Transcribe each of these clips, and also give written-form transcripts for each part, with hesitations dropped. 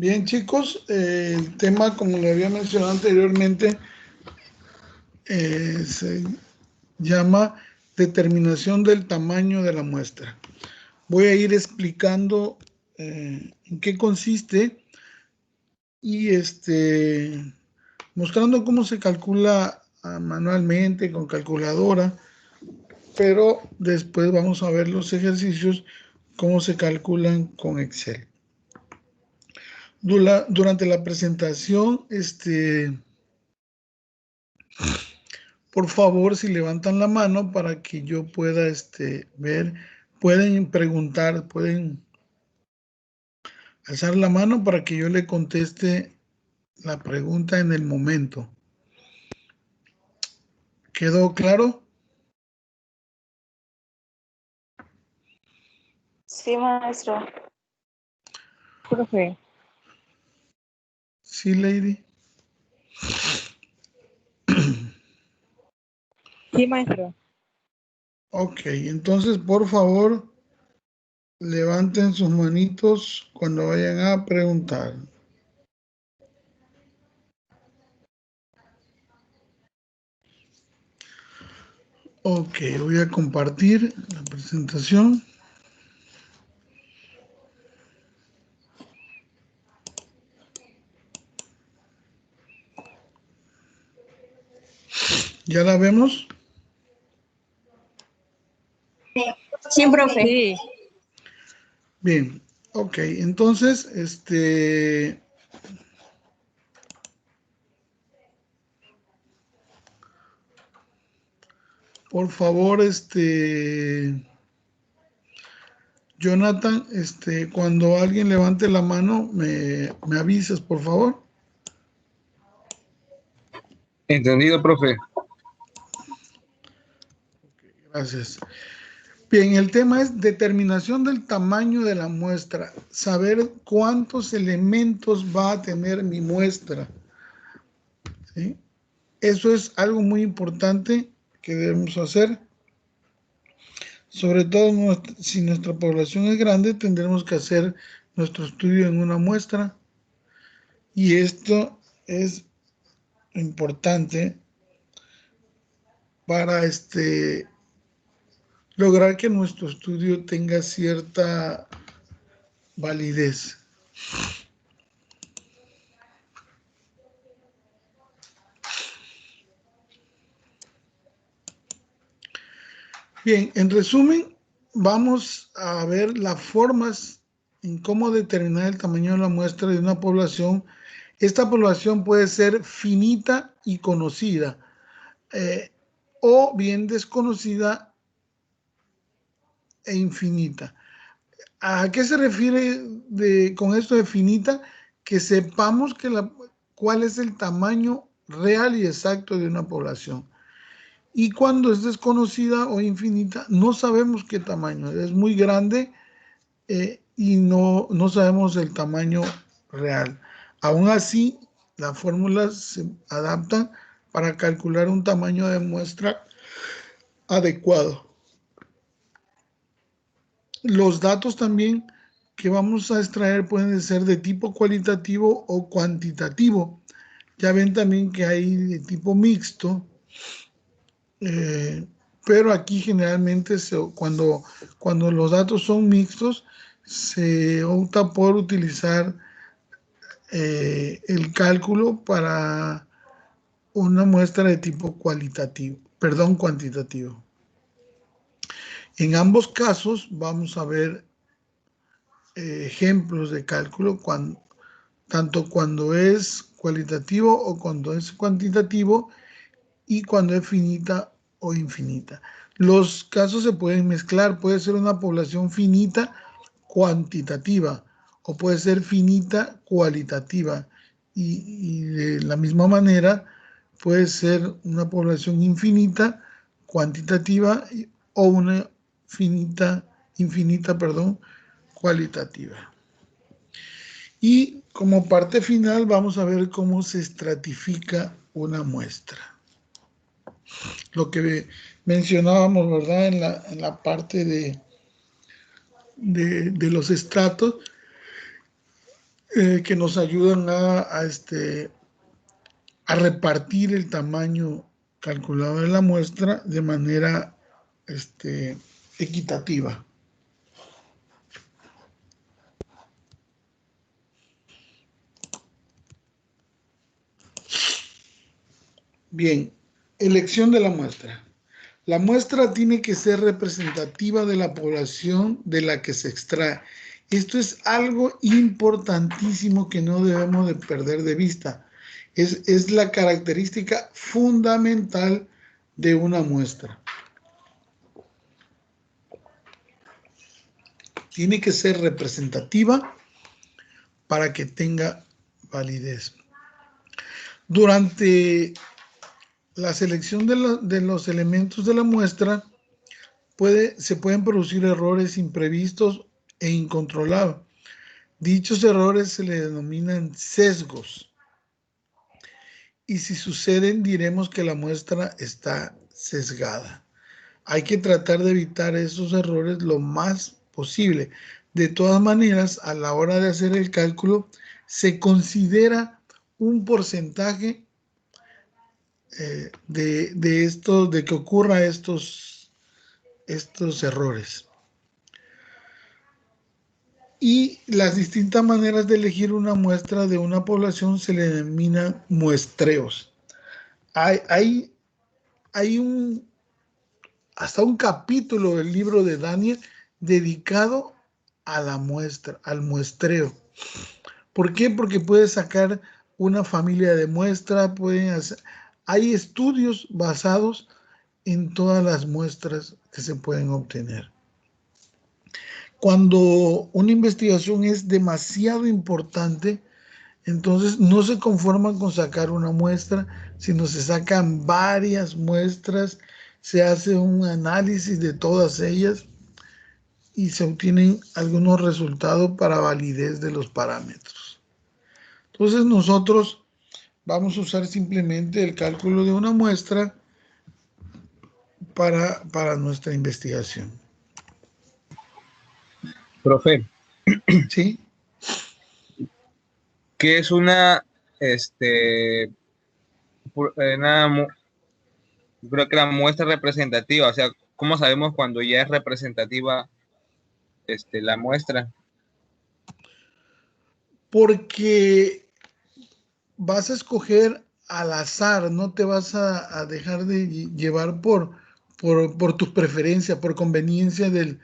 Bien, chicos, el tema, como le había mencionado anteriormente, se llama determinación del tamaño de la muestra. Voy a ir explicando en qué consiste y mostrando cómo se calcula manualmente con calculadora, pero después vamos a ver los ejercicios, cómo se calculan con Excel. Durante la presentación, por favor, si levantan la mano para que yo pueda ver, pueden preguntar, pueden alzar la mano para que yo le conteste la pregunta en el momento. ¿Quedó claro? Sí, maestro. Profe. Sí, lady. Sí, maestro. Ok, entonces, por favor, levanten sus manitos cuando vayan a preguntar. Ok, voy a compartir la presentación. ¿Ya la vemos? Sí, profe. Sí. Bien, ok, entonces, por favor, Jonathan, cuando alguien levante la mano, me avisas, por favor. Entendido, profe. Gracias. Bien, el tema es determinación del tamaño de la muestra. Saber cuántos elementos va a tener mi muestra. ¿Sí? Eso es algo muy importante que debemos hacer. Sobre todo si nuestra población es grande, tendremos que hacer nuestro estudio en una muestra. Y esto es importante para lograr que nuestro estudio tenga cierta validez. Bien, en resumen, vamos a ver las formas en cómo determinar el tamaño de la muestra de una población. Esta población puede ser finita y conocida, o bien desconocida e infinita. ¿A qué se refiere con esto de finita? Que sepamos cuál es el tamaño real y exacto de una población. Y cuando es desconocida o infinita, no sabemos qué tamaño. Es muy grande y no sabemos el tamaño real. Aún así, las fórmulas se adaptan para calcular un tamaño de muestra adecuado. Los datos también que vamos a extraer pueden ser de tipo cualitativo o cuantitativo. Ya ven también que hay de tipo mixto, pero aquí generalmente cuando los datos son mixtos, se opta por utilizar el cálculo para una muestra de tipo cuantitativo. En ambos casos vamos a ver ejemplos de cálculo tanto cuando es cualitativo o cuando es cuantitativo y cuando es finita o infinita. Los casos se pueden mezclar, puede ser una población finita cuantitativa o puede ser finita cualitativa y de la misma manera puede ser una población infinita cuantitativa o una infinita, cualitativa. Y como parte final vamos a ver cómo se estratifica una muestra. Lo que mencionábamos, ¿verdad? En la parte de los estratos. que nos ayudan a repartir el tamaño calculado de la muestra de manera equitativa. Bien, elección de la muestra. La muestra tiene que ser representativa de la población de la que se extrae. Esto es algo importantísimo que no debemos de perder de vista. Es la característica fundamental de una muestra. Tiene que ser representativa para que tenga validez. Durante la selección de los elementos de la muestra, se pueden producir errores imprevistos e incontrolables. Dichos errores se le denominan sesgos. Y si suceden, diremos que la muestra está sesgada. Hay que tratar de evitar esos errores lo más posible. De todas maneras, a la hora de hacer el cálculo, se considera un porcentaje de que ocurra estos errores. Y las distintas maneras de elegir una muestra de una población se le denominan muestreos. Hay hasta un capítulo del libro de Daniel dedicado a la muestra, al muestreo. ¿Por qué? Porque puede sacar una familia de muestra, hay estudios basados en todas las muestras que se pueden obtener. Cuando una investigación es demasiado importante, entonces no se conforman con sacar una muestra, sino se sacan varias muestras, se hace un análisis de todas ellas y se obtienen algunos resultados para validez de los parámetros. Entonces nosotros vamos a usar simplemente el cálculo de una muestra para nuestra investigación. Profe, ¿Sí? ¿qué es una, creo que la muestra representativa? O sea, ¿cómo sabemos cuando ya es representativa la muestra? Porque vas a escoger al azar, no te vas a dejar de llevar por tus preferencias, por conveniencia del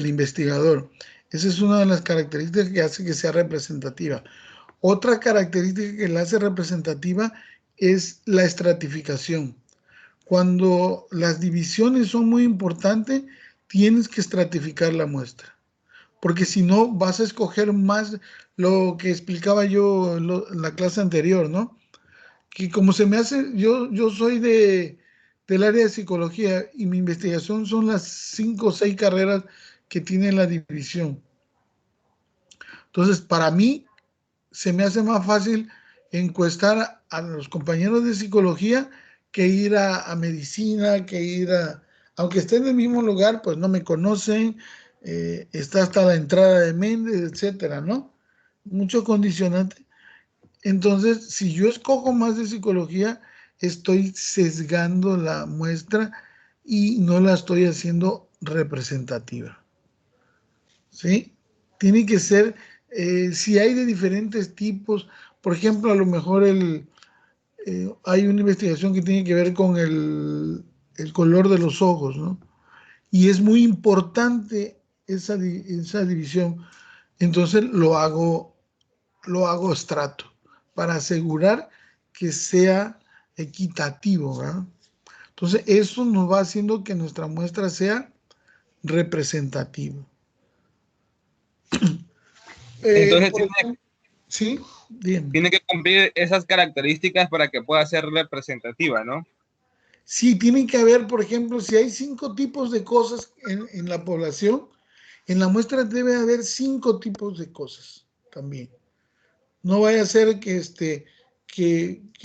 investigador. Esa es una de las características que hace que sea representativa. Otra característica que la hace representativa es la estratificación. Cuando las divisiones son muy importantes, tienes que estratificar la muestra. Porque si no, vas a escoger más lo que explicaba yo en la clase anterior, ¿no? Que como se me hace, yo soy del área de psicología y mi investigación son las 5 o 6 carreras que tiene la división. Entonces, para mí, se me hace más fácil encuestar a los compañeros de psicología que ir a medicina, aunque esté en el mismo lugar, pues no me conocen, está hasta la entrada de Méndez, etcétera, ¿no? Mucho condicionante. Entonces, si yo escojo más de psicología, estoy sesgando la muestra y no la estoy haciendo representativa. ¿Sí? Tiene que ser, si hay de diferentes tipos, por ejemplo, a lo mejor hay una investigación que tiene que ver con el color de los ojos, ¿no? Y es muy importante esa división. Entonces lo hago estrato para asegurar que sea equitativo, ¿verdad? Entonces eso nos va haciendo que nuestra muestra sea representativa. Entonces Sí, bien. tiene que cumplir esas características para que pueda ser representativa, ¿no? Sí, tienen que haber, por ejemplo, si hay 5 tipos de cosas en la población, en la muestra debe haber 5 tipos de cosas también. No vaya a ser que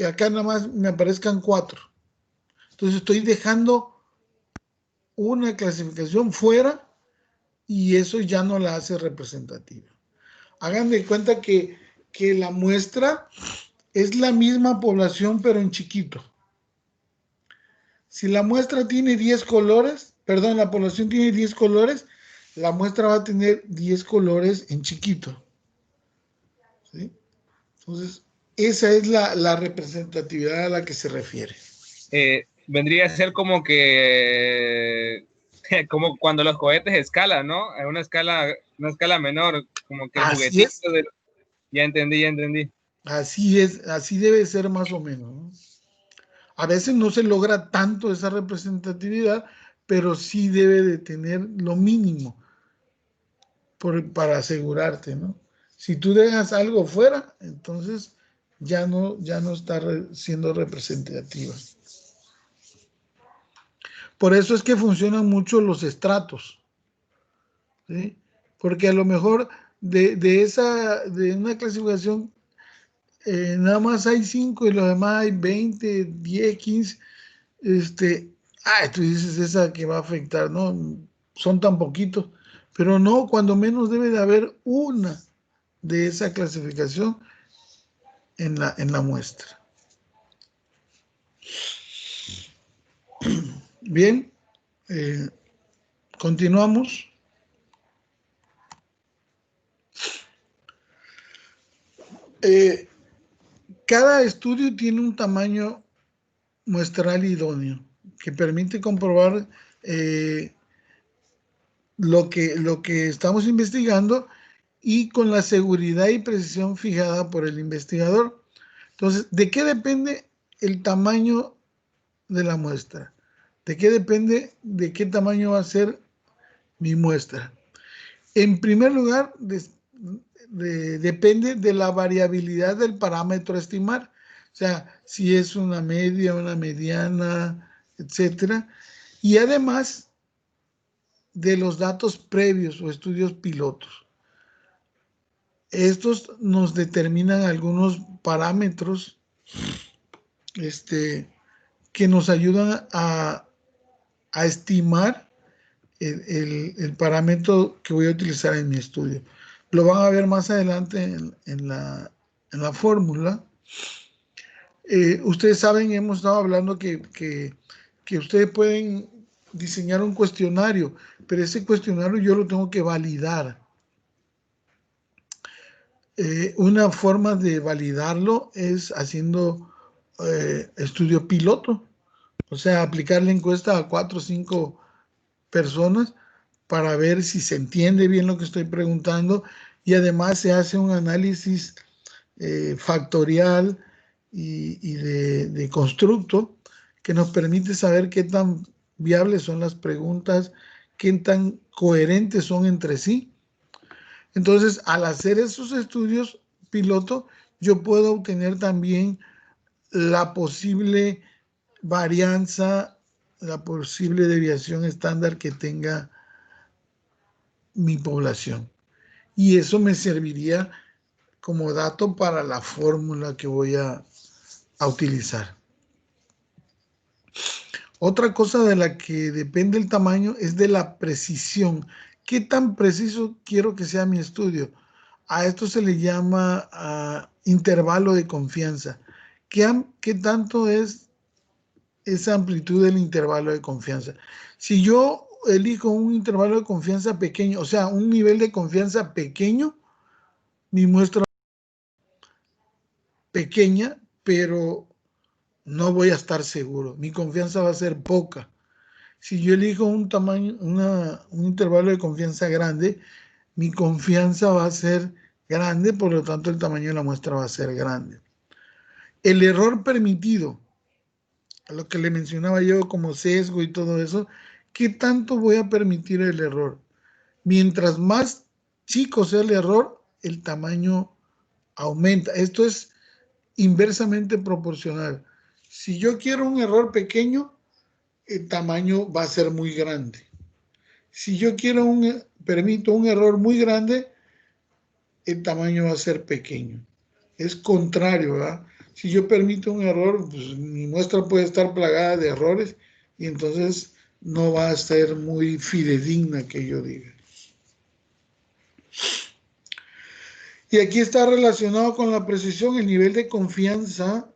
acá nada más me aparezcan 4. Entonces estoy dejando una clasificación fuera y eso ya no la hace representativa. Hagan de cuenta que la muestra es la misma población, pero en chiquito. Si la muestra tiene 10 colores, perdón, la población tiene 10 colores, la muestra va a tener 10 colores en chiquito. ¿Sí? Entonces, esa es la representatividad a la que se refiere. Vendría a ser como que como cuando los cohetes escalan, ¿no? En una escala menor, como que el Así es. juguetito de... Ya entendí. Así es, así debe ser más o menos, ¿no? A veces no se logra tanto esa representatividad, pero sí debe de tener lo mínimo para asegurarte, ¿no? Si tú dejas algo fuera, entonces ya no está siendo representativa. Por eso es que funcionan mucho los estratos, ¿sí? Porque a lo mejor de una clasificación nada más hay 5 y lo demás hay 20, 10, 15. Tú dices esa que va a afectar, ¿no? Son tan poquitos, pero no, cuando menos debe de haber una de esa clasificación en la muestra. Bien, continuamos. Cada estudio tiene un tamaño muestral idóneo que permite comprobar lo que estamos investigando y con la seguridad y precisión fijada por el investigador. Entonces, ¿de qué depende el tamaño de la muestra? ¿De qué depende de qué tamaño va a ser mi muestra? En primer lugar, depende de la variabilidad del parámetro a estimar. O sea, si es una media, una mediana, etcétera. Y además de los datos previos o estudios pilotos. Estos nos determinan algunos parámetros que nos ayudan a estimar el parámetro que voy a utilizar en mi estudio. Lo van a ver más adelante en la fórmula. Ustedes saben, hemos estado hablando que ustedes pueden diseñar un cuestionario, pero ese cuestionario yo lo tengo que validar. Una forma de validarlo es haciendo estudio piloto, o sea, aplicar la encuesta a 4 o 5 personas para ver si se entiende bien lo que estoy preguntando y además se hace un análisis factorial y de constructo que nos permite saber qué tan viables son las preguntas, qué tan coherentes son entre sí. Entonces, al hacer esos estudios piloto, yo puedo obtener también la posible varianza, la posible desviación estándar que tenga mi población. Y eso me serviría como dato para la fórmula que voy a utilizar. Otra cosa de la que depende el tamaño es de la precisión. ¿Qué tan preciso quiero que sea mi estudio? A esto se le llama intervalo de confianza. ¿Qué tanto es esa amplitud del intervalo de confianza? Si yo elijo un intervalo de confianza pequeño, o sea, un nivel de confianza pequeño, mi muestra pequeña, pero no voy a estar seguro. Mi confianza va a ser poca. Si yo elijo un tamaño, un intervalo de confianza grande, mi confianza va a ser grande, por lo tanto el tamaño de la muestra va a ser grande. El error permitido, a lo que le mencionaba yo como sesgo y todo eso, ¿qué tanto voy a permitir el error? Mientras más chico sea el error, el tamaño aumenta. Esto es inversamente proporcional. Si yo quiero un error pequeño, el tamaño va a ser muy grande. Si yo permito un error muy grande, el tamaño va a ser pequeño. Es contrario, ¿verdad? Si yo permito un error, pues mi muestra puede estar plagada de errores y entonces no va a ser muy fidedigna que yo diga. Y aquí está relacionado con la precisión el nivel de confianza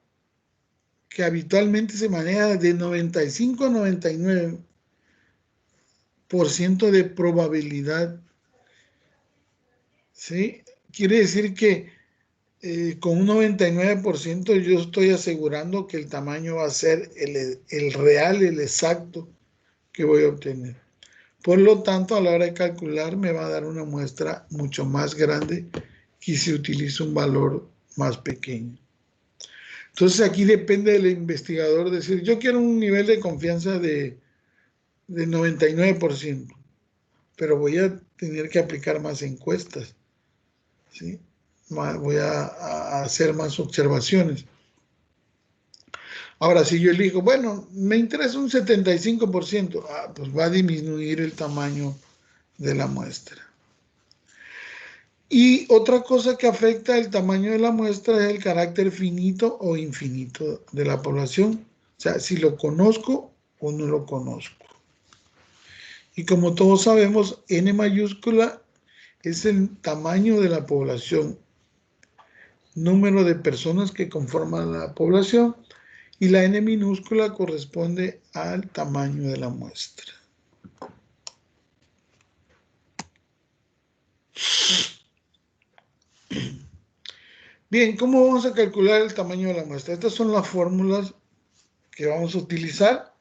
que habitualmente se maneja de 95 a 99% de probabilidad. ¿Sí? Quiere decir que con un 99% yo estoy asegurando que el tamaño va a ser el real, el exacto que voy a obtener. Por lo tanto, a la hora de calcular me va a dar una muestra mucho más grande que si utilizo un valor más pequeño. Entonces aquí depende del investigador decir, yo quiero un nivel de confianza de 99%, pero voy a tener que aplicar más encuestas, ¿sí? Voy a hacer más observaciones. Ahora, si yo elijo, bueno, me interesa un 75%, pues va a disminuir el tamaño de la muestra. Y otra cosa que afecta el tamaño de la muestra es el carácter finito o infinito de la población. O sea, si lo conozco o no lo conozco. Y como todos sabemos, N mayúscula es el tamaño de la población, número de personas que conforman la población, y la N minúscula corresponde al tamaño de la muestra. Bien, ¿cómo vamos a calcular el tamaño de la muestra? Estas son las fórmulas que vamos a utilizar.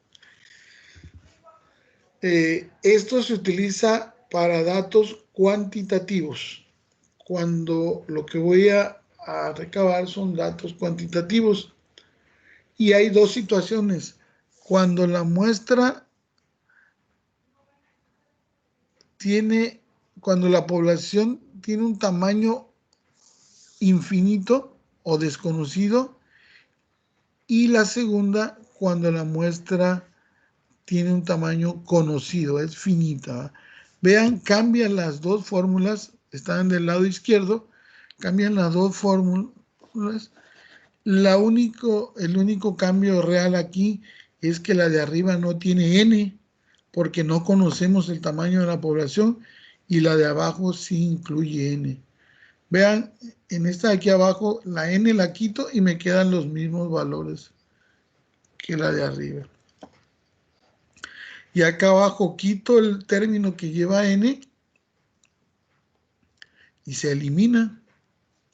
Esto se utiliza para datos cuantitativos, cuando lo que voy a recabar son datos cuantitativos. Y hay dos situaciones. Cuando la muestra cuando la población tiene un tamaño infinito o desconocido, y la segunda, cuando la muestra tiene un tamaño conocido, es finita. Vean, cambian las dos fórmulas, están del lado izquierdo, cambian las dos fórmulas. El único cambio real aquí es que la de arriba no tiene N, porque no conocemos el tamaño de la población, y la de abajo sí incluye N. Vean, en esta de aquí abajo, la N la quito y me quedan los mismos valores que la de arriba. Y acá abajo quito el término que lleva N y se elimina.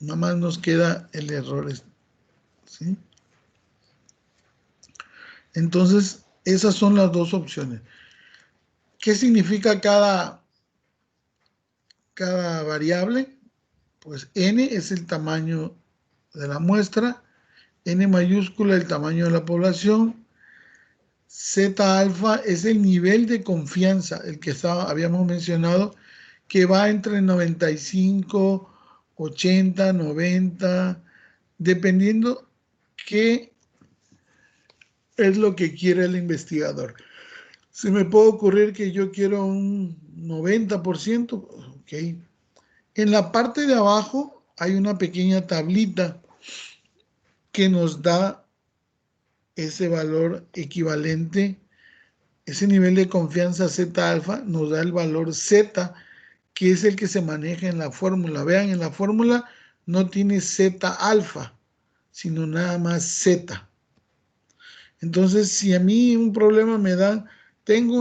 Nada más nos queda el error, ¿sí? Entonces, esas son las dos opciones. ¿Qué significa cada variable? Pues N es el tamaño de la muestra, N mayúscula el tamaño de la población, Z alfa es el nivel de confianza, el que habíamos mencionado, que va entre 95, 80, 90, dependiendo qué es lo que quiere el investigador. Se me puede ocurrir que yo quiero un 90%, ok. En la parte de abajo hay una pequeña tablita que nos da ese valor equivalente, ese nivel de confianza Z alfa nos da el valor Z, que es el que se maneja en la fórmula. Vean, en la fórmula no tiene Z alfa, sino nada más Z. Entonces, si a mí un problema me da, tengo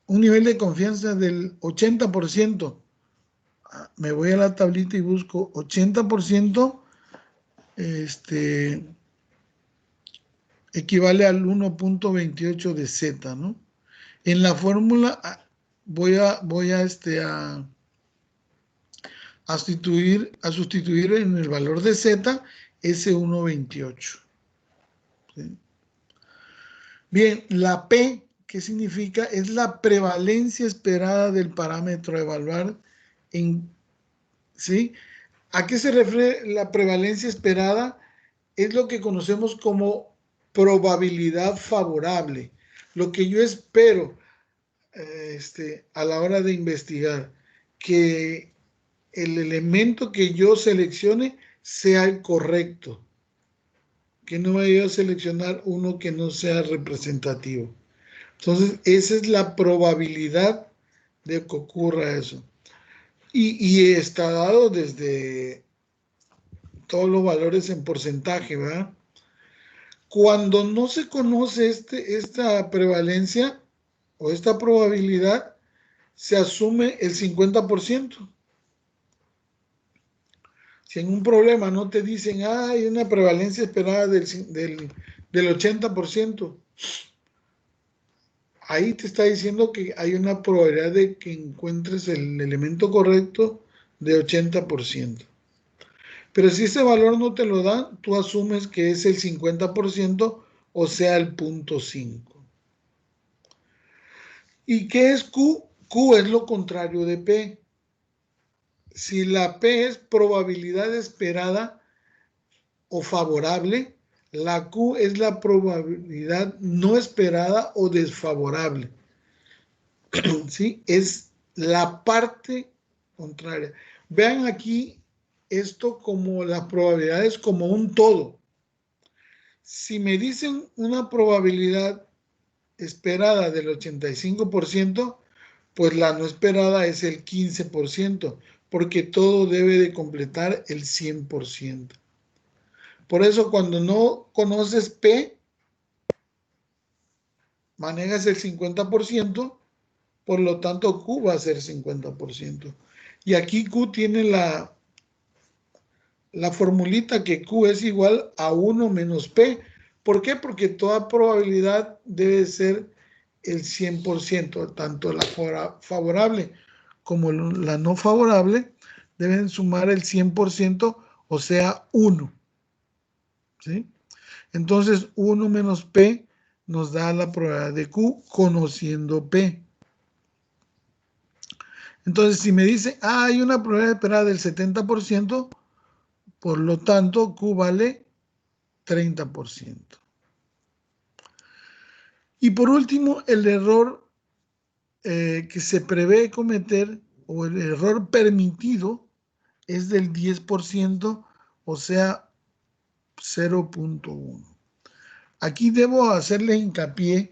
un nivel de confianza del 80%, me voy a la tablita y busco 80%, equivale al 1.28 de Z, ¿no? En la fórmula voy a sustituir en el valor de Z ese 1.28. ¿Sí? Bien, la P, ¿qué significa? Es la prevalencia esperada del parámetro a evaluar. ¿Sí? ¿A qué se refiere la prevalencia esperada? Es lo que conocemos como probabilidad favorable. Lo que yo espero a la hora de investigar, que el elemento que yo seleccione sea el correcto, que no vaya a seleccionar uno que no sea representativo. Entonces, esa es la probabilidad de que ocurra eso. Y está dado desde todos los valores en porcentaje, ¿verdad? Cuando no se conoce esta prevalencia o esta probabilidad, se asume el 50%. Si en un problema no te dicen, hay una prevalencia esperada del 80%, ahí te está diciendo que hay una probabilidad de que encuentres el elemento correcto de 80%. Pero si ese valor no te lo dan, tú asumes que es el 50%, o sea, el 0.5. ¿Y qué es Q? Q es lo contrario de P. Si la P es probabilidad esperada o favorable, la Q es la probabilidad no esperada o desfavorable. ¿Sí? Es la parte contraria. Vean aquí esto como las probabilidades como un todo. Si me dicen una probabilidad esperada del 85%, pues la no esperada es el 15%, porque todo debe de completar el 100%. Por eso cuando no conoces P, manejas el 50%, por lo tanto Q va a ser 50%. Y aquí Q tiene la formulita que Q es igual a 1 menos P. ¿Por qué? Porque toda probabilidad debe ser el 100%, tanto la favorable como la no favorable deben sumar el 100%, o sea, 1. ¿Sí? Entonces, 1 menos P nos da la probabilidad de Q conociendo P. Entonces, si me dice, hay una probabilidad esperada del 70%, por lo tanto, Q vale 30%. Y por último, el error que se prevé cometer o el error permitido es del 10%, o sea, 0.1. Aquí debo hacerle hincapié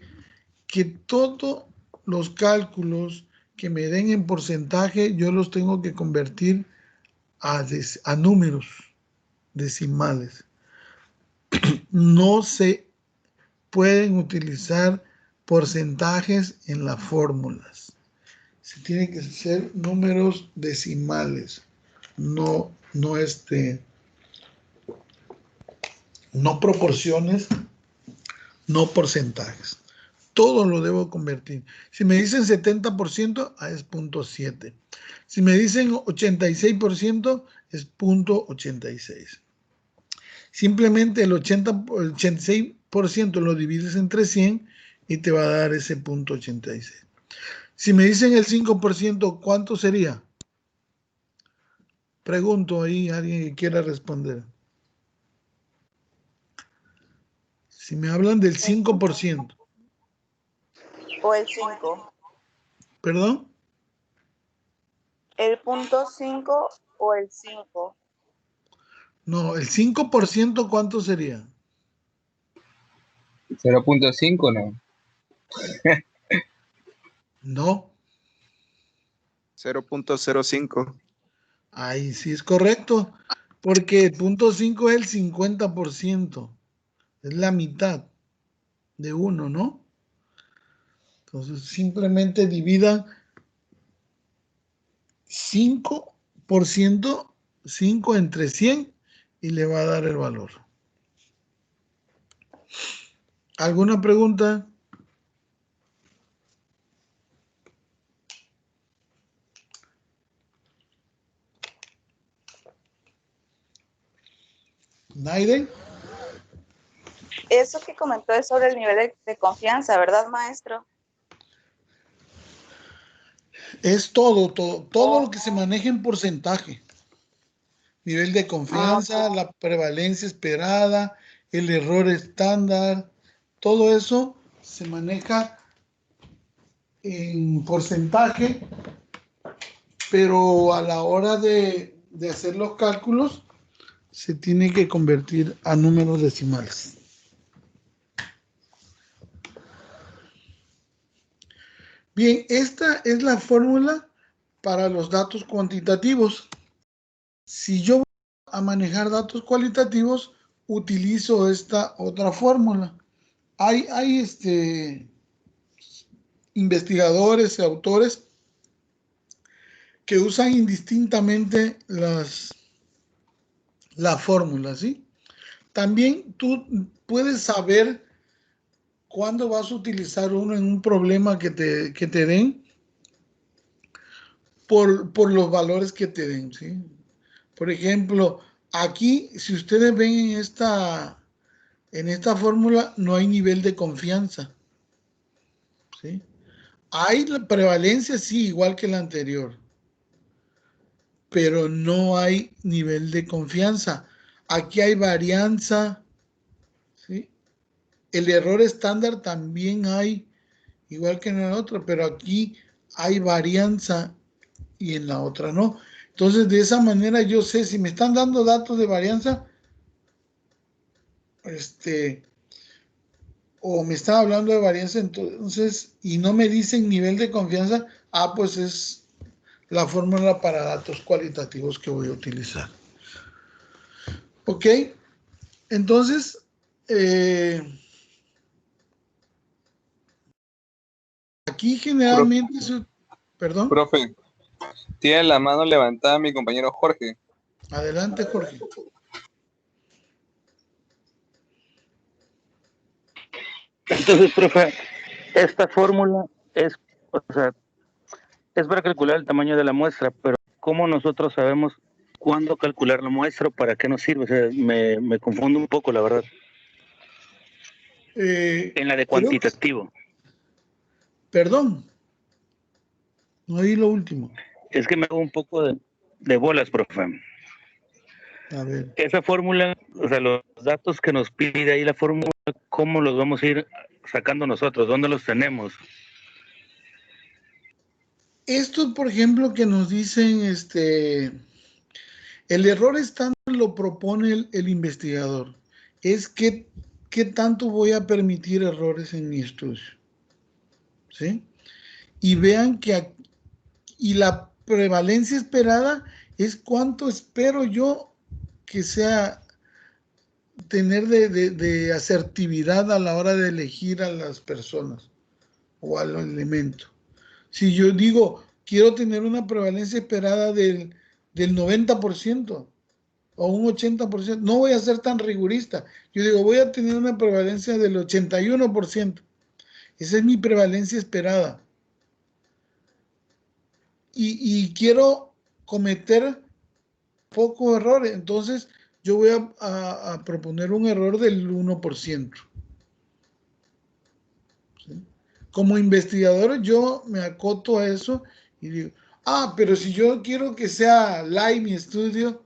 que todos los cálculos que me den en porcentaje, yo los tengo que convertir a números decimales. No se pueden utilizar porcentajes en las fórmulas. Se tienen que ser números decimales, no proporciones, no porcentajes. Todo lo debo convertir. Si me dicen 70%, es 0.7. Si me dicen 86%, es 0.86. Simplemente el 86% lo divides entre 100 y te va a dar ese 0.86. Si me dicen el 5%, ¿cuánto sería? Pregunto ahí a alguien que quiera responder. Si me hablan del 5%. O el 5. ¿Perdón? El 0.5 o el 5. No, el 5%, ¿cuánto sería? 0.5, ¿no? No. 0.05. Ahí sí es correcto, porque el 0.5 es el 50%. Es la mitad de 1, ¿no? Entonces simplemente dividan 5%, 5 entre 100 y le va a dar el valor. ¿Alguna pregunta? ¿Naiden? Eso que comentó es sobre el nivel de confianza, ¿verdad, maestro? Es todo lo que se maneja en porcentaje. Nivel de confianza, la prevalencia esperada, el error estándar, todo eso se maneja en porcentaje, pero a la hora de hacer los cálculos se tiene que convertir a números decimales. Bien, esta es la fórmula para los datos cuantitativos. Si yo voy a manejar datos cualitativos, utilizo esta otra fórmula. Hay investigadores y autores que usan indistintamente la fórmula, ¿sí? También tú puedes saber cuándo vas a utilizar uno en un problema que te den por los valores que te den, ¿sí? Por ejemplo, aquí, si ustedes ven en esta fórmula, no hay nivel de confianza, ¿sí? Hay la prevalencia, sí, igual que la anterior, pero no hay nivel de confianza. Aquí hay varianza, ¿sí? El error estándar también hay, igual que en el otro, pero aquí hay varianza y en la otra no. Entonces, de esa manera yo sé si me están dando datos de varianza, o me están hablando de varianza, entonces, y no me dicen nivel de confianza, pues es la fórmula para datos cualitativos que voy a utilizar. Ok, entonces, aquí generalmente, perdón, Profe, tiene la mano levantada mi compañero Jorge. adelante, Jorge. Entonces, profe, esta fórmula es, o sea, es para calcular el tamaño de la muestra, pero ¿cómo nosotros sabemos cuándo calcular la muestra o para qué nos sirve? O sea, me confundo un poco, la verdad. En la de cuantitativo. Perdón, no oí lo último. Es que me hago un poco de bolas, profe. A ver. Esa fórmula, o sea, los datos que nos pide ahí la fórmula, ¿cómo los vamos a ir sacando nosotros? ¿Dónde los tenemos? Esto, por ejemplo, que nos dicen, el error estándar lo propone el investigador. Es qué tanto voy a permitir errores en mi estudio. ¿Sí? Y vean que y la prevalencia esperada es cuánto espero yo que sea tener de asertividad a la hora de elegir a las personas o al elemento. Si yo digo, quiero tener una prevalencia esperada del 90% o un 80%, no voy a ser tan rigurista. Yo digo, voy a tener una prevalencia del 81%. Esa es mi prevalencia esperada. Y quiero cometer pocos errores. Entonces, yo voy a proponer un error del 1%. ¿Sí? Como investigador, yo me acoto a eso y digo, pero si yo quiero que sea live mi estudio,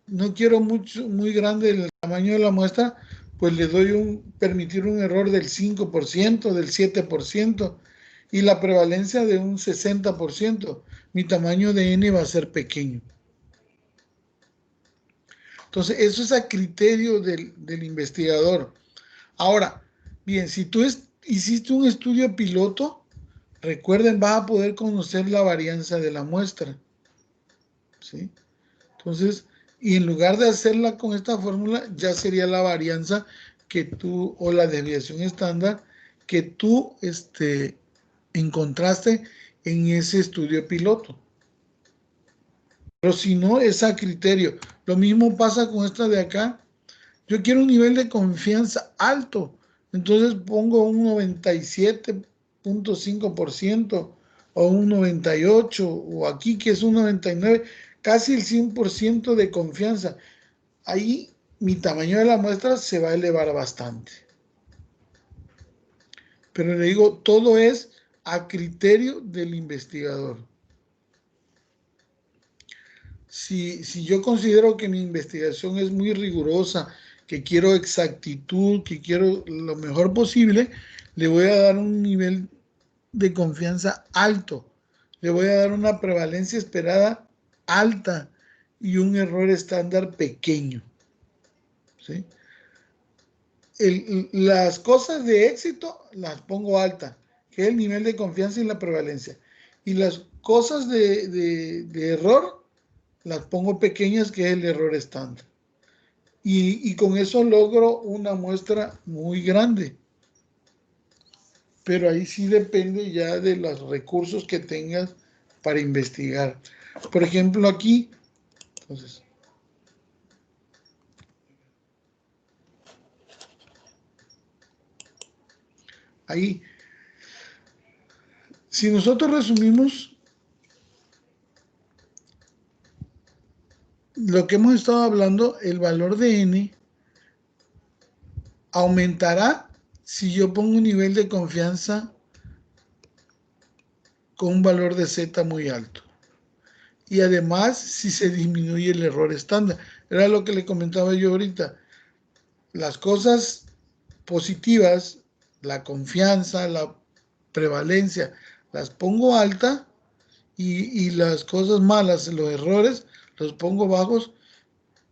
no quiero muy grande el tamaño de la muestra, pues le doy permitir un error del 5%, del 7% y la prevalencia de un 60%. Mi tamaño de N va a ser pequeño. Entonces, eso es a criterio del investigador. Ahora, bien, si tú hiciste un estudio piloto, recuerden, vas a poder conocer la varianza de la muestra. ¿Sí? Entonces, y en lugar de hacerla con esta fórmula, ya sería la varianza que tú, o la desviación estándar, que tú encontraste en ese estudio piloto. Pero si no, es a criterio. Lo mismo pasa con esta de acá. Yo quiero un nivel de confianza alto. Entonces pongo un 97.5% o un 98%, o aquí que es un 99%, casi el 100% de confianza. Ahí mi tamaño de la muestra se va a elevar bastante. Pero le digo, todo es a criterio del investigador. Si yo considero que mi investigación es muy rigurosa, que quiero exactitud, que quiero lo mejor posible, le voy a dar un nivel de confianza alto. Le voy a dar una prevalencia esperada alta y un error estándar pequeño. ¿Sí? Las cosas de éxito las pongo alta, que es el nivel de confianza y la prevalencia. Y las cosas de error las pongo pequeñas, que es el error estándar. Y con eso logro una muestra muy grande. Pero ahí sí depende ya de los recursos que tengas para investigar. Por ejemplo, aquí, entonces, ahí, si nosotros resumimos lo que hemos estado hablando, el valor de n aumentará si yo pongo un nivel de confianza con un valor de z muy alto. Y además, si se disminuye el error estándar. Era lo que le comentaba yo ahorita. Las cosas positivas, la confianza, la prevalencia, las pongo alta, y las cosas malas, los errores, los pongo bajos,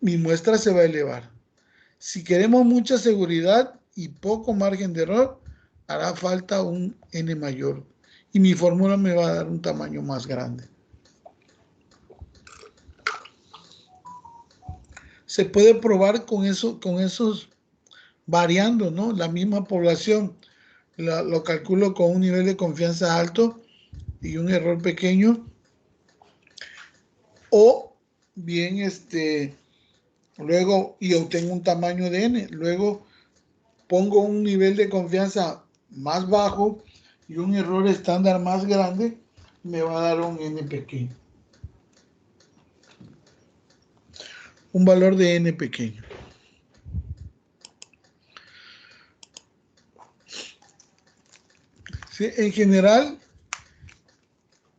mi muestra se va a elevar. Si queremos mucha seguridad y poco margen de error, hará falta un n mayor. Y mi fórmula me va a dar un tamaño más grande. Se puede probar con eso, con esos variando, ¿no? La misma población lo calculo con un nivel de confianza alto y un error pequeño. O bien, luego, y obtengo un tamaño de n. Luego pongo un nivel de confianza más bajo y un error estándar más grande, me va a dar un n pequeño. Un valor de n pequeño. Sí, en general,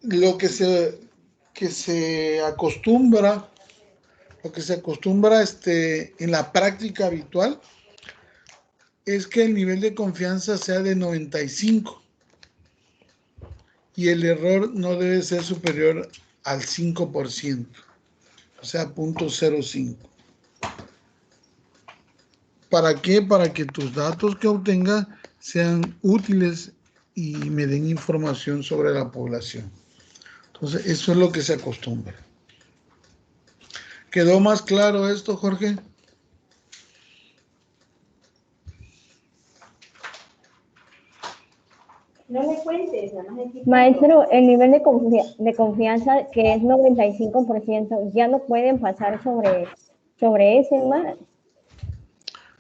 lo que se acostumbra, en la práctica habitual, es que el nivel de confianza sea de 95 y el error no debe ser superior al 5%, o sea, 0.05. ¿Para qué? Para que tus datos que obtengas sean útiles y me den información sobre la población. Entonces, eso es lo que se acostumbra. ¿Quedó más claro esto, Jorge? No le cuentes, nada más. Maestro, el nivel de confianza que es 95%, ¿ya no pueden pasar sobre ese más?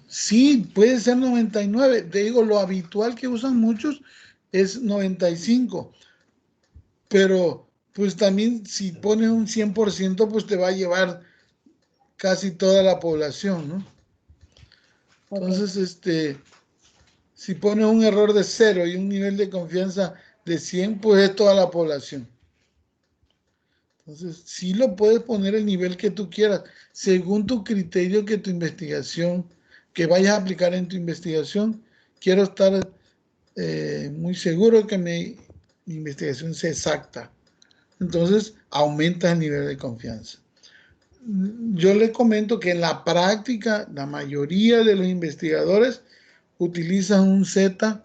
Sí, puede ser 99. Te digo, lo habitual que usan muchos es 95. Pero, pues también si pones un 100%, pues te va a llevar casi toda la población, ¿no? Entonces, si pones un error de 0 y un nivel de confianza de 100, pues es toda la población. Entonces, sí lo puedes poner el nivel que tú quieras, según tu criterio que tu investigación, que vayas a aplicar en tu investigación. Quiero estar muy seguro que mi investigación sea exacta. Entonces, aumenta el nivel de confianza. Yo le comento que en la práctica, la mayoría de los investigadores utilizan un Z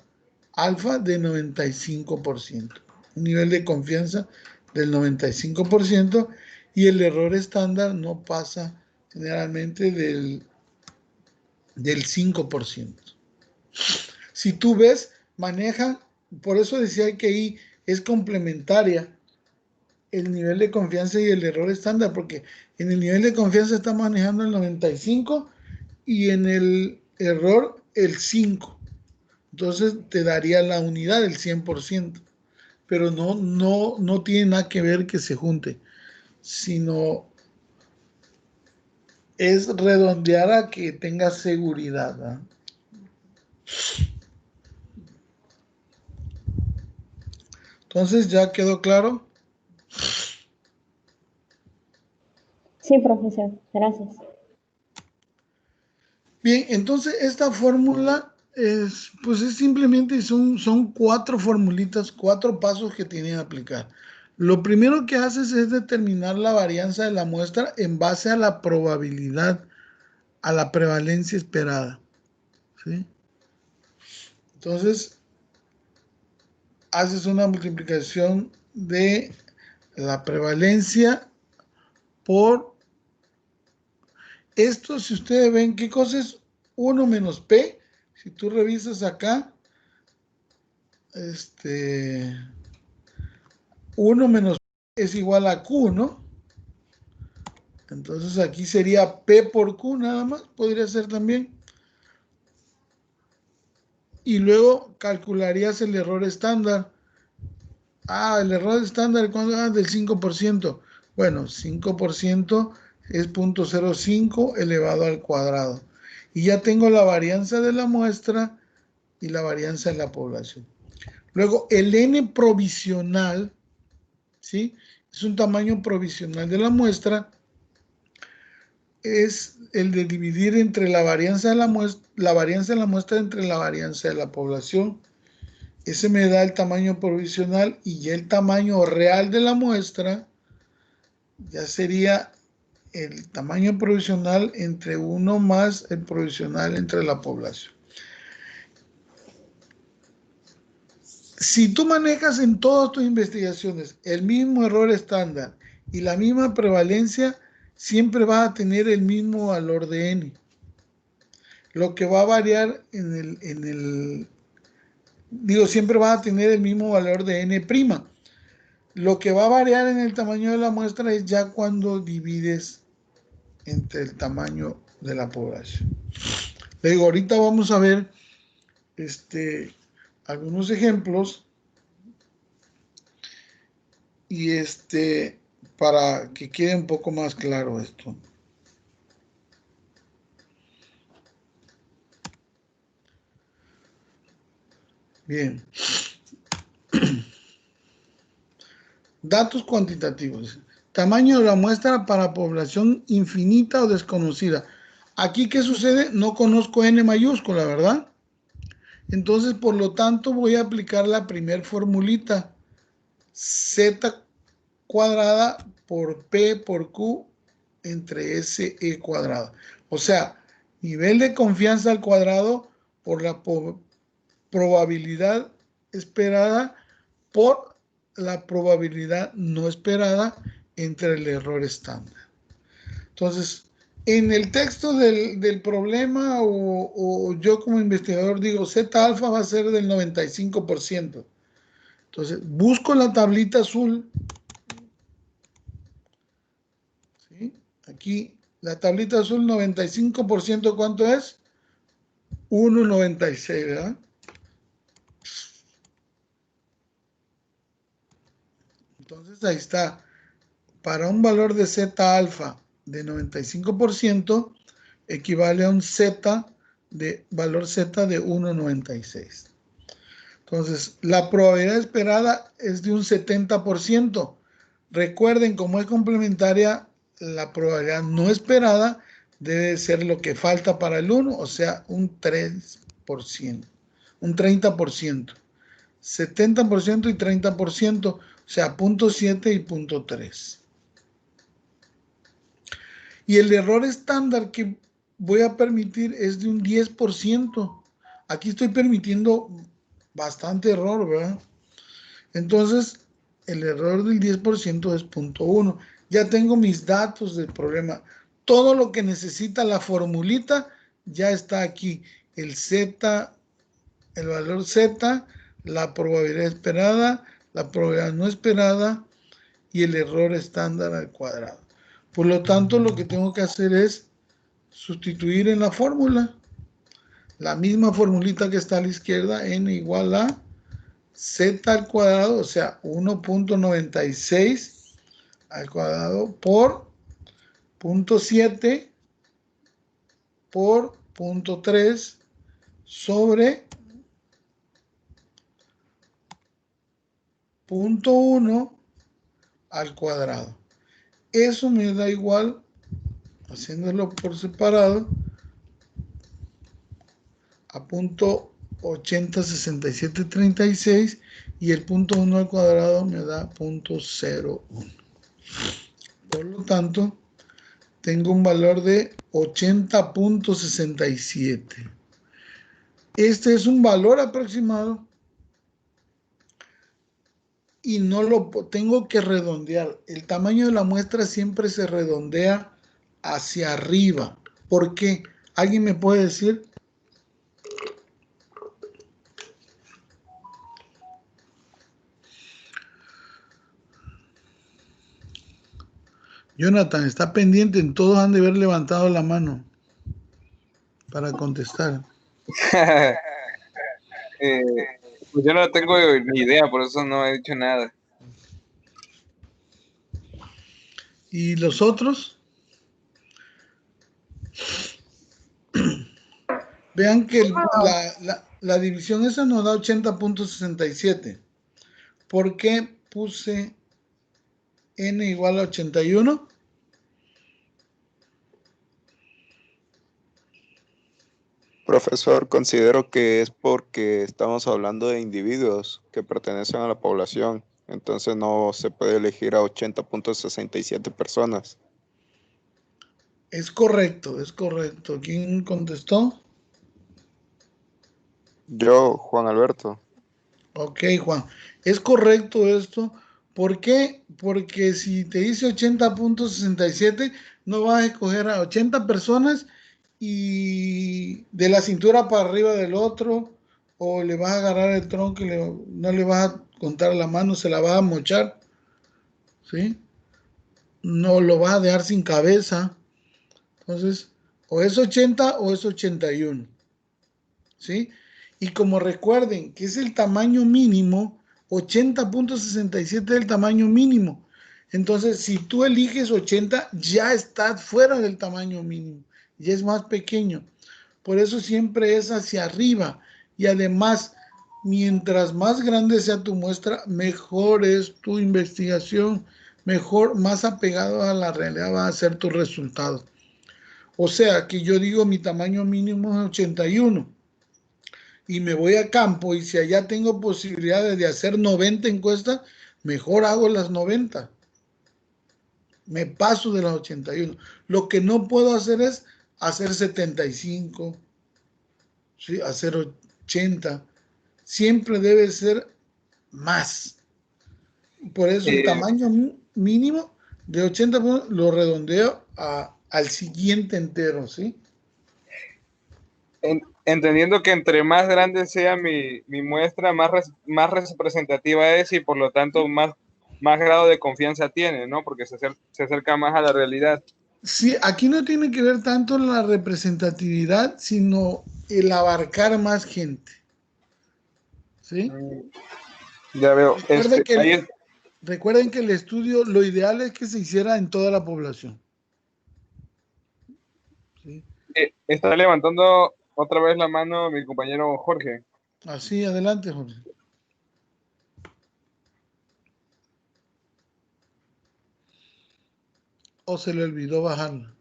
alfa de 95%, un nivel de confianza del 95%, y el error estándar no pasa generalmente del 5%. Si tú ves, maneja, por eso decía que ahí es complementaria el nivel de confianza y el error estándar, porque en el nivel de confianza está manejando el 95 y en el error el 5. Entonces te daría la unidad del 100%, pero no tiene nada que ver que se junte, sino es redondear a que tenga seguridad, ¿verdad? Entonces, ¿ya quedó claro? Sí, profesor, gracias. Bien, entonces esta fórmula pues es simplemente, son 4 formulitas, 4 pasos que tienen que aplicar. Lo primero que haces es determinar la varianza de la muestra en base a la probabilidad, a la prevalencia esperada, ¿sí? Entonces, haces una multiplicación de la prevalencia por esto. Si ustedes ven qué cosa es 1 menos P, si tú revisas acá, 1 menos P es igual a Q, ¿no? Entonces aquí sería P por Q nada más, podría ser también. Y luego calcularías el error estándar. El error estándar, ¿cuándo? Del 5%. Bueno, 5% es 0.05 elevado al cuadrado. Y ya tengo la varianza de la muestra y la varianza de la población. Luego, el n provisional, ¿sí? Es un tamaño provisional de la muestra. Es el de dividir entre la varianza de la muestra entre la varianza de la población. Ese me da el tamaño provisional, y ya el tamaño real de la muestra ya sería el tamaño provisional entre 1 más el provisional entre la población. Si tú manejas en todas tus investigaciones el mismo error estándar y la misma prevalencia, siempre vas a tener el mismo valor de n. Lo que va a variar siempre vas a tener el mismo valor de n'. Lo que va a variar en el tamaño de la muestra es ya cuando divides entre el tamaño de la población. Le digo, ahorita vamos a ver algunos ejemplos y para que quede un poco más claro esto. Bien. Datos cuantitativos. Tamaño de la muestra para población infinita o desconocida. Aquí, ¿qué sucede? No conozco n mayúscula, ¿verdad? Entonces, por lo tanto, voy a aplicar la primer formulita. Z cuadrada por P por Q entre SE cuadrado. O sea, nivel de confianza al cuadrado por la probabilidad esperada por la probabilidad no esperada entre el error estándar. Entonces, en el texto del problema o yo como investigador digo, Z alfa va a ser del 95%. Entonces, busco la tablita azul. ¿Sí? Aquí, la tablita azul, 95%, ¿cuánto es? 1,96, ¿verdad? Entonces, ahí está. Para un valor de Z alfa de 95%, equivale a un valor Z de 1,96. Entonces, la probabilidad esperada es de un 70%. Recuerden, como es complementaria, la probabilidad no esperada debe ser lo que falta para el 1, o sea, un 3%, un 30%. 70% y 30%, o sea, 0.7 y 0.3. Y el error estándar que voy a permitir es de un 10%. Aquí estoy permitiendo bastante error, ¿verdad? Entonces, el error del 10% es 0.1. Ya tengo mis datos del problema. Todo lo que necesita la formulita ya está aquí. El Z, el valor Z, la probabilidad esperada, la probabilidad no esperada y el error estándar al cuadrado. Por lo tanto, lo que tengo que hacer es sustituir en la fórmula la misma formulita que está a la izquierda, n igual a Z al cuadrado, o sea, 1.96 al cuadrado por 0.7 por 0.3 sobre 0.1 al cuadrado. Eso me da igual, haciéndolo por separado, a 0.806736 y el 0.1 al cuadrado me da 0.01. Por lo tanto, tengo un valor de 80.67. Este es un valor aproximado y no lo tengo que redondear. El tamaño de la muestra siempre se redondea hacia arriba. ¿Por qué? ¿Alguien me puede decir? Jonathan, está pendiente, en todos han de haber levantado la mano para contestar. Pues yo no tengo ni idea, por eso no he dicho nada. ¿Y los otros? Vean que la división esa nos da 80.67. ¿Por qué puse n igual a 81? Profesor, considero que es porque estamos hablando de individuos que pertenecen a la población, entonces no se puede elegir a 80.67 personas. Es correcto, es correcto. ¿Quién contestó? Yo, Juan Alberto. Ok, Juan. Es correcto esto. ¿Por qué? Porque si te dice 80.67, no vas a escoger a 80 personas y de la cintura para arriba del otro, o le vas a agarrar el tronco y no le vas a contar la mano, se la vas a mochar, ¿sí? No lo vas a dejar sin cabeza. Entonces, o es 80 o es 81, ¿sí? Y como recuerden que es el tamaño mínimo, 80.67 es el tamaño mínimo. Entonces, si tú eliges 80, ya estás fuera del tamaño mínimo, ya es más pequeño. Por eso siempre es hacia arriba. Y además, mientras más grande sea tu muestra, mejor es tu investigación, mejor, más apegado a la realidad va a ser tu resultado. O sea, que yo digo mi tamaño mínimo es 81 y me voy a campo, y si allá tengo posibilidades de hacer 90 encuestas, mejor hago las 90. Me paso de las 81. Lo que no puedo hacer es hacer 75, ¿sí? Hacer 80. Siempre debe ser más. Por eso el tamaño mínimo de 80 lo redondeo al siguiente entero, ¿sí? Entendiendo que entre más grande sea mi muestra, más representativa es y por lo tanto más grado de confianza tiene, ¿no? Porque se acerca más a la realidad. Sí, aquí no tiene que ver tanto la representatividad, sino el abarcar más gente. ¿Sí? Ya veo. Recuerden que el estudio, lo ideal es que se hiciera en toda la población. ¿Sí? Está levantando otra vez la mano mi compañero Jorge. Así, adelante, Jorge. ¿O se le olvidó bajarla?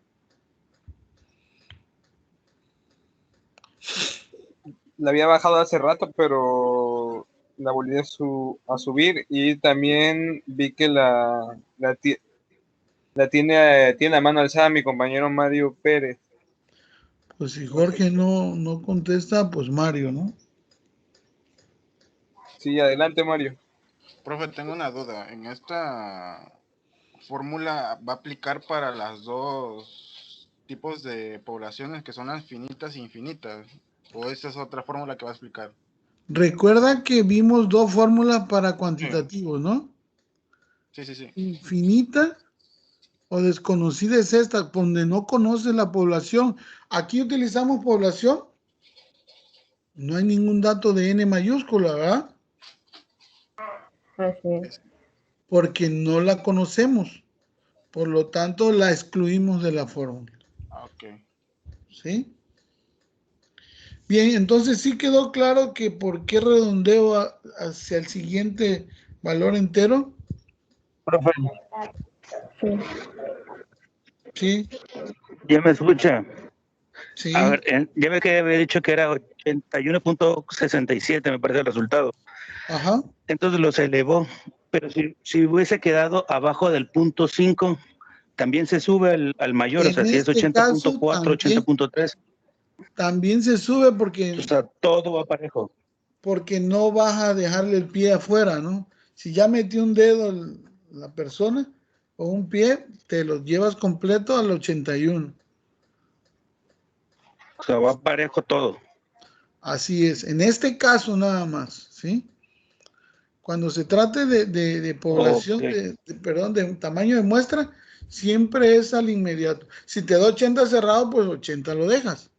La había bajado hace rato, pero la volví a subir y también vi que la tiene la mano alzada mi compañero Mario Pérez. Pues si Jorge no contesta, pues Mario, ¿no? Sí, adelante, Mario. Profe, tengo una duda. ¿En esta fórmula va a aplicar para las dos tipos de poblaciones, que son las finitas e infinitas? ¿O esta es otra fórmula que va a explicar? Recuerda que vimos dos fórmulas para cuantitativos, ¿no? Sí. Infinita o desconocida es esta, donde no conoce la población. Aquí utilizamos población. No hay ningún dato de n mayúscula, ¿verdad? Así es. Porque no la conocemos. Por lo tanto, la excluimos de la fórmula. Ok. ¿Sí? Bien, entonces sí quedó claro que por qué redondeo hacia el siguiente valor entero. Profe, Sí. Sí, ¿ya me escucha? sí. A ver, ya ve que había dicho que era 81.67, me parece el resultado. Ajá. Entonces los elevó, pero si hubiese quedado abajo del punto 5, también se sube al mayor, o sea, si es En este caso 80.4, 80.3. también se sube O sea, todo va parejo. porque no vas a dejarle el pie afuera, ¿no? Si ya metió un dedo la persona o un pie, te los llevas completo al 81. O sea, va parejo todo. Así es. En este caso nada más, ¿sí? Cuando se trate de población, Ok. perdón, de tamaño de muestra, siempre es al inmediato. Si te da 80 cerrado, pues 80 lo dejas.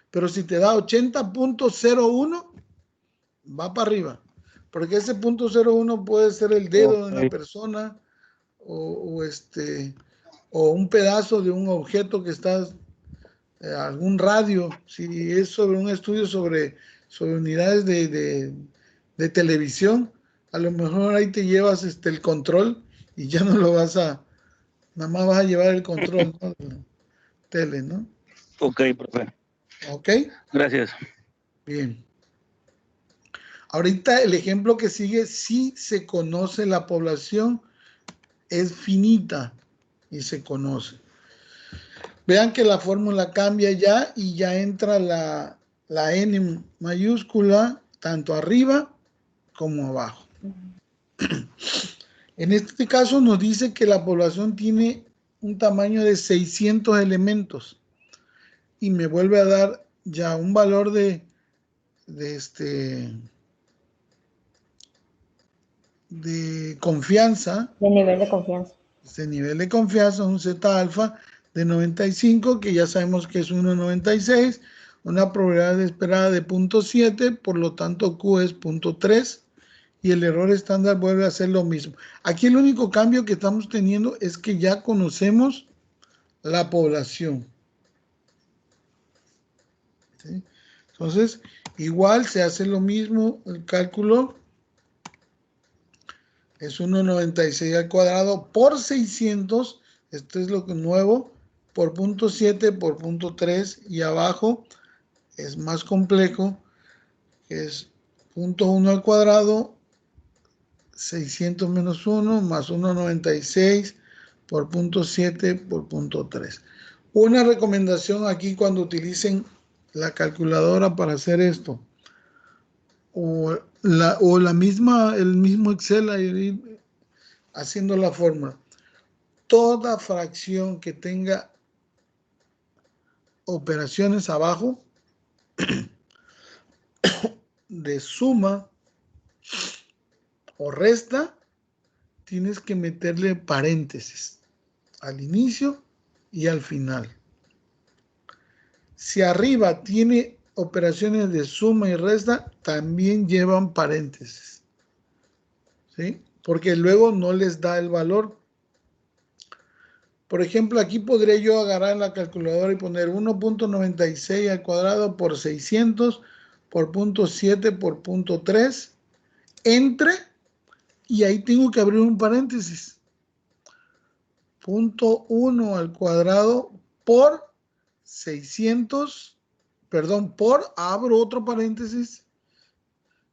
Pero si te da 80.01, va para arriba. Porque ese punto 01 puede ser el dedo de una Ok. persona o un pedazo de un objeto que está, algún radio. Si es sobre un estudio sobre unidades de televisión, a lo mejor ahí te llevas el control y ya no lo vas a, nada más vas a llevar el control, ¿no? De la tele, ¿no? Ok, profe. ¿Ok? Gracias. Bien. Ahorita el ejemplo que sigue, sí se conoce la población, es finita y se conoce. Vean que la fórmula cambia ya y ya entra la N mayúscula tanto arriba como abajo. En este caso nos dice que la población tiene un tamaño de 600 elementos y me vuelve a dar ya un valor de confianza, De nivel de confianza. este nivel de confianza, un Z alfa de 95, que ya sabemos que es 1,96, una probabilidad esperada de 0.7, por lo tanto Q es 0.3 y el error estándar vuelve a ser lo mismo. Aquí el único cambio que estamos teniendo es que ya conocemos la población. ¿Sí? Entonces, igual se hace lo mismo, el cálculo es 1,96 al cuadrado por 600, esto es lo que nuevo, por 0.7 por 0.3 y abajo es más complejo, que es 0.1 al cuadrado, 600 menos 1 más 1,96 por 0.7 por 0.3. Una recomendación aquí cuando utilicen la calculadora para hacer esto, o el mismo Excel ahí, haciendo la forma. Toda fracción que tenga operaciones abajo de suma o resta, tienes que meterle paréntesis al inicio y al final. Si arriba tiene operaciones de suma y resta, también llevan paréntesis, ¿sí? Porque luego no les da el valor. Por ejemplo, aquí podría yo agarrar la calculadora y poner 1.96 al cuadrado por 600 por 0.7 por 0.3 entre, y ahí tengo que abrir un paréntesis. 0.1 al cuadrado por 600, perdón, abro otro paréntesis,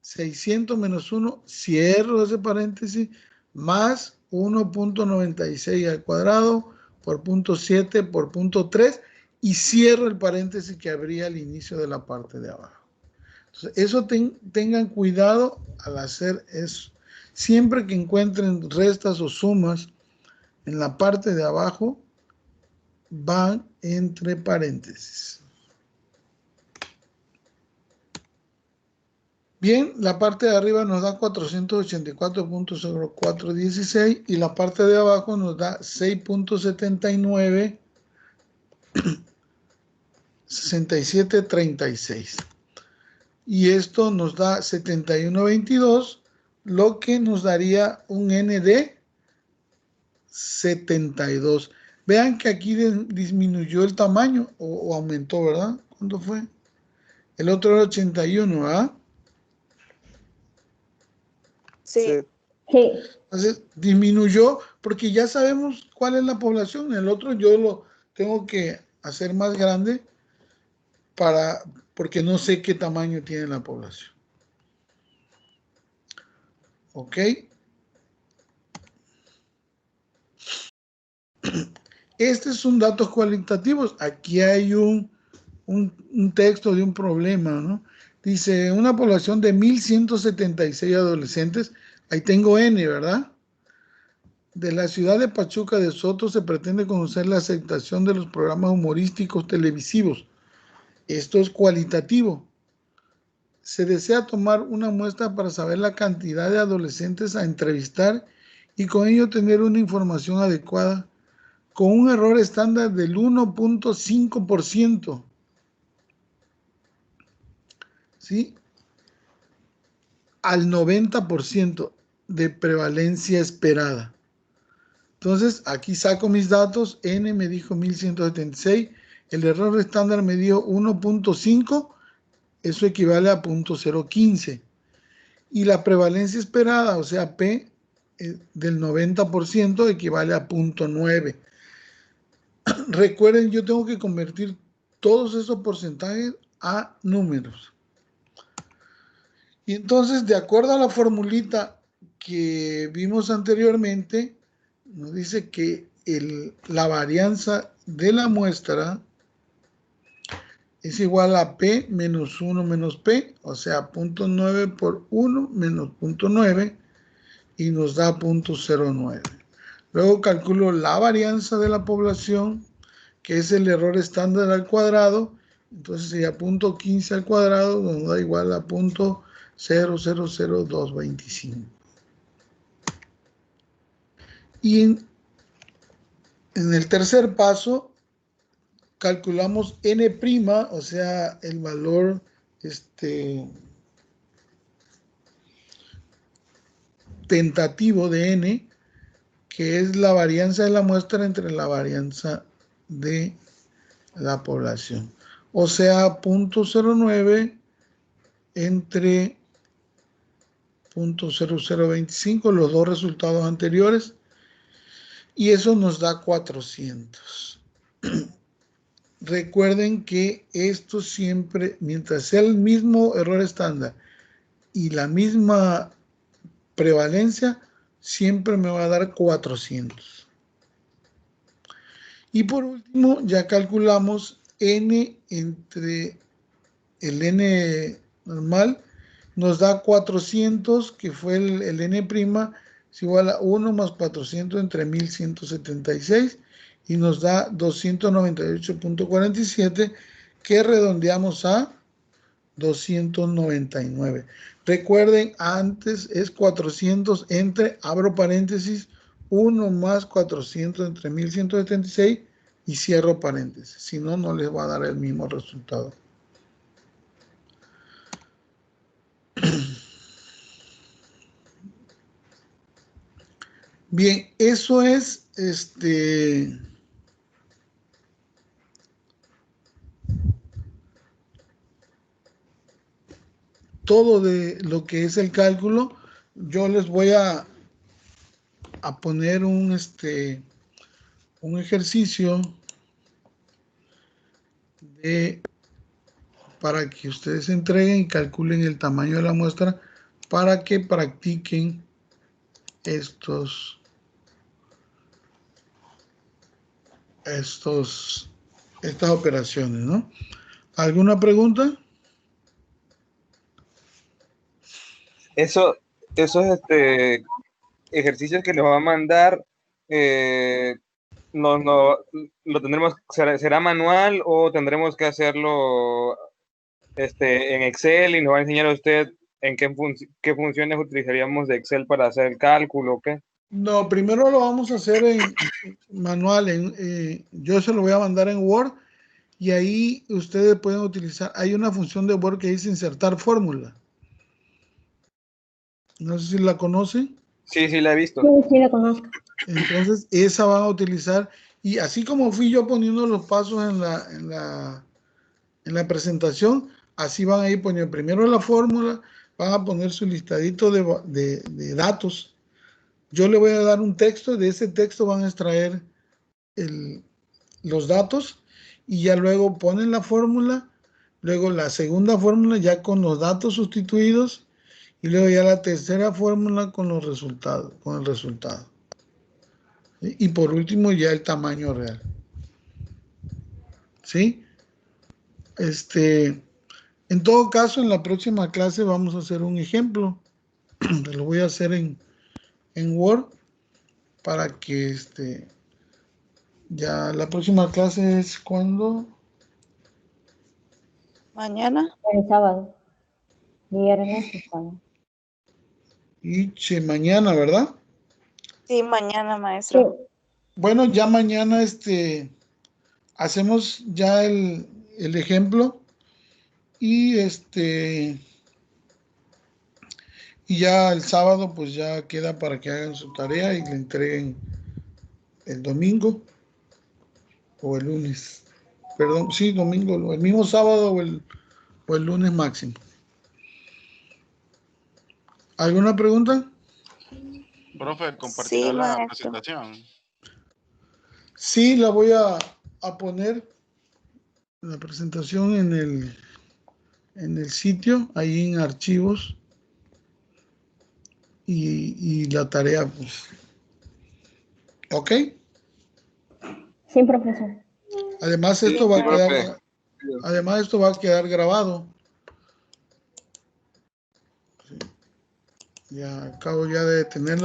600 menos 1, cierro ese paréntesis, más 1.96 al cuadrado por 0.7 por 0.3 y cierro el paréntesis que abría al inicio de la parte de abajo. Entonces, eso tengan cuidado al hacer eso. Siempre que encuentren restas o sumas en la parte de abajo, van entre paréntesis. Bien, la parte de arriba nos da 484.0416 y la parte de abajo nos da 6.796736. Y esto nos da 7122, lo que nos daría un N de 72. Vean que aquí disminuyó el tamaño o aumentó, ¿verdad? ¿Cuánto fue? El otro era 81, ¿verdad? Sí. Sí, Entonces disminuyó porque ya sabemos cuál es la población. El otro yo lo tengo que hacer más grande porque no sé qué tamaño tiene la población. ¿Ok? Este es un datos cualitativos. Aquí hay un texto de un problema, ¿no? Dice, una población de 1.176 adolescentes Ahí tengo N, ¿verdad? De la ciudad de Pachuca de Soto se pretende conocer la aceptación de los programas humorísticos televisivos. Esto es cualitativo. Se desea tomar una muestra para saber la cantidad de adolescentes a entrevistar y con ello tener una información adecuada con un error estándar del 1.5%. ¿Sí? Al 90% de prevalencia esperada. Entonces, aquí saco mis datos. N me dijo 1176. El error estándar me dio 1.5. Eso equivale a 0.015. Y la prevalencia esperada, o sea, P del 90% equivale a 0.9. Recuerden, yo tengo que convertir todos esos porcentajes a números. Y entonces, de acuerdo a la formulita que vimos anteriormente, nos dice que la varianza de la muestra es igual a P menos 1 menos P, o sea, 0.9 por 1 menos 0.9 y nos da 0.09. Luego calculo la varianza de la población, que es el error estándar al cuadrado, entonces sería 0.15 al cuadrado, nos da igual a 0.000225. Y en el tercer paso, calculamos N', o sea, el valor tentativo de N, que es la varianza de la muestra entre la varianza de la población. O sea, 0.09 entre 0.0025, los dos resultados anteriores, y eso nos da 400. Recuerden que esto siempre, mientras sea el mismo error estándar y la misma prevalencia, siempre me va a dar 400. Y por último, ya calculamos N entre el N normal, nos da 400, que fue el N', es igual a 1 más 400 entre 1176, y nos da 298.47, que redondeamos a 299. Recuerden, antes es 400 entre, abro paréntesis, 1 más 400 entre 1176 y cierro paréntesis. Si no, no les va a dar el mismo resultado. Bien, eso es todo de lo que es el cálculo. Yo les voy a poner un ejercicio para que ustedes entreguen y calculen el tamaño de la muestra para que practiquen estas operaciones, ¿no? ¿Alguna pregunta? Esos ejercicios que nos va a mandar, lo tendremos, será manual o tendremos que hacerlo en Excel, y nos va a enseñar a usted en qué funciones utilizaríamos de Excel para hacer el cálculo, ¿o qué? No, primero lo vamos a hacer en manual. Yo se lo voy a mandar en Word y ahí ustedes pueden utilizar. Hay una función de Word que dice insertar fórmula. No sé si la conocen. Sí, sí la he visto. Sí, la conozco. Entonces, esa van a utilizar. Y así como fui yo poniendo los pasos en la presentación, así van a ir poniendo primero la fórmula, van a poner su listadito de datos. Yo le voy a dar un texto, de ese texto van a extraer los datos y ya luego ponen la fórmula, luego la segunda fórmula ya con los datos sustituidos y luego ya la tercera fórmula con los resultados, con el resultado. ¿Sí? Y por último ya el tamaño real. ¿Sí? En todo caso, en la próxima clase vamos a hacer un ejemplo Lo voy a hacer en Word para que ya la próxima clase es cuando. Mañana. El sábado, viernes y sábado. Y mañana, ¿verdad? Sí, mañana, Sí, maestro. Bueno, ya mañana hacemos ya el ejemplo y y ya el sábado pues ya queda para que hagan su tarea y le entreguen el domingo o el lunes. Perdón, sí, domingo, el mismo sábado o el lunes máximo. ¿Alguna pregunta? Profe, Sí, ¿compartirá la maestro. presentación? Sí, la voy a poner la presentación en el sitio, ahí en archivos y la tarea, pues. ¿Ok? sí, profesor. Además, Sí, esto va a profe. quedar, además, esto va a quedar grabado. Ya acabo ya de tenerla.